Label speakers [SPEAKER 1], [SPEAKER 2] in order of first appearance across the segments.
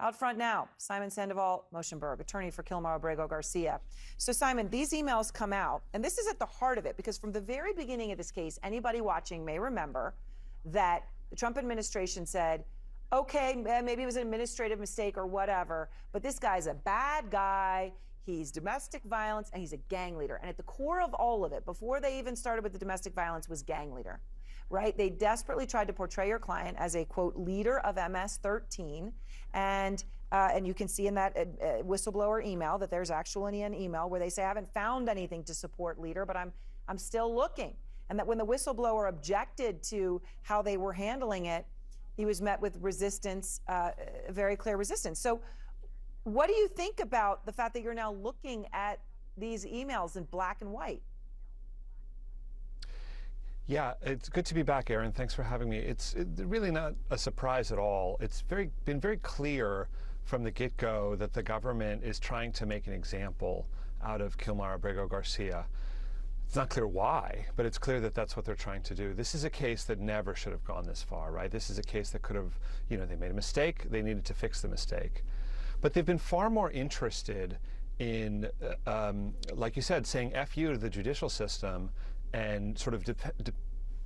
[SPEAKER 1] Out front now, Simon Sandoval Motionberg, attorney for Kilmar, Abrego, Garcia. So, Simon, these emails come out, and this is at the heart of it, because from the very beginning of this case, anybody watching may remember that the Trump administration said, okay, maybe it was an administrative mistake or whatever, but this guy's a bad guy. He's domestic violence, and he's a gang leader. And at the core of all of it, before they even started with the domestic violence, was gang leader, right? They desperately tried to portray your client as a, quote, leader of MS-13. And you can see in that whistleblower email that there's actually an email where they say, I haven't found anything to support leader, but I'm still looking. And that when the whistleblower objected to how they were handling it, he was met with resistance, very clear resistance. So what do you think about the fact that you're now looking at these emails in black and white?
[SPEAKER 2] Yeah, it's good to be back, Erin. Thanks for having me. It's really not a surprise at all. It's been very clear from the get-go that the government is trying to make an example out of Kilmar, Abrego, Garcia. It's not clear why, but it's clear that that's what they're trying to do. This is a case that never should have gone this far, right? This is a case that could have, they made a mistake. They needed to fix the mistake. But they've been far more interested in, like you said, saying F you to the judicial system and sort of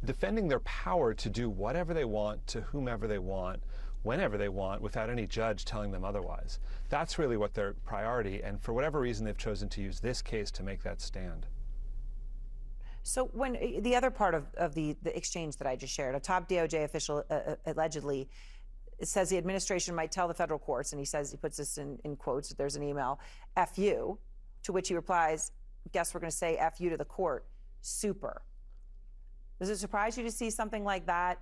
[SPEAKER 2] defending their power to do whatever they want to whomever they want, whenever they want, without any judge telling them otherwise. That's really what their priority, and for whatever reason, they've chosen to use this case to make that stand.
[SPEAKER 1] So when the other part of the exchange that I just shared, a top DOJ official allegedly says the administration might tell the federal courts, and he puts this in quotes, there's an email, F you, to which he replies, guess we're going to say F you to the court. Super. Does it surprise you to see something like that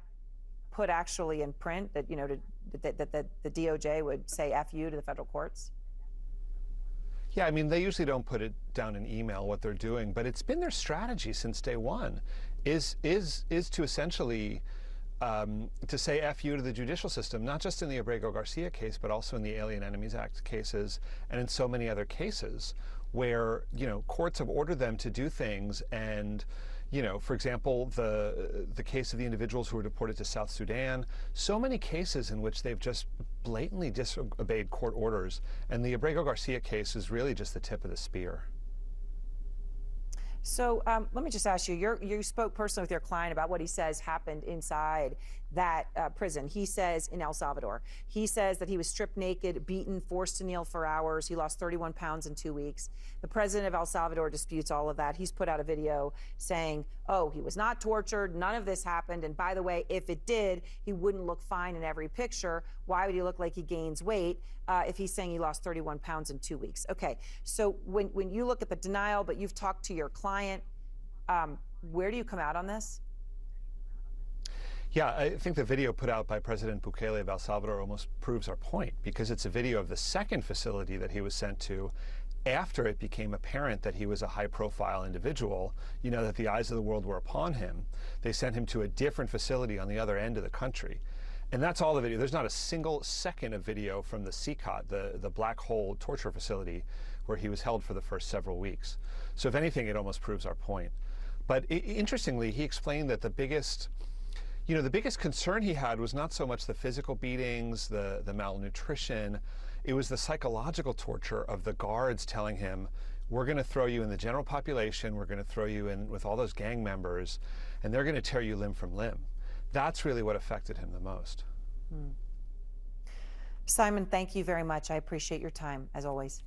[SPEAKER 1] put actually in print, that, that the DOJ would say F you to the federal courts?
[SPEAKER 2] Yeah, I mean, they usually don't put it down in email what they're doing, but it's been their strategy since day one, is to essentially to say F you to the judicial system, not just in the Abrego Garcia case, but also in the Alien Enemies Act cases and in so many other cases where, courts have ordered them to do things. And, for example, the case of the individuals who were deported to South Sudan, so many cases in which they've just blatantly disobeyed court orders. And the Abrego Garcia case is really just the tip of the spear.
[SPEAKER 1] So let me just ask you, you spoke personally with your client about what he says happened inside that prison. He says in El Salvador, he says that he was stripped naked, beaten, forced to kneel for hours. He lost 31 pounds in 2 weeks. The president of El Salvador disputes all of that. He's put out a video saying, oh, he was not tortured. None of this happened. And by the way, if it did, he wouldn't look fine in every picture. Why would he look like he gains weight if he's saying he lost 31 pounds in 2 weeks? Okay, so when you look at the denial, but you've talked to your client, where do you come out on this?
[SPEAKER 2] Yeah, I think the video put out by President Bukele of El Salvador almost proves our point, because it's a video of the second facility that he was sent to after it became apparent that he was a high-profile individual, that the eyes of the world were upon him. They sent him to a different facility on the other end of the country. And that's all the video. There's not a single second of video from the CCOT, the black hole torture facility, where he was held for the first several weeks. So if anything, it almost proves our point. But interestingly, he explained that the biggest concern he had was not so much the physical beatings, the malnutrition. It was the psychological torture of the guards telling him, we're going to throw you in the general population, we're going to throw you in with all those gang members, and they're going to tear you limb from limb. That's really what affected him the most.
[SPEAKER 1] Simon, thank you very much. I appreciate your time, as always.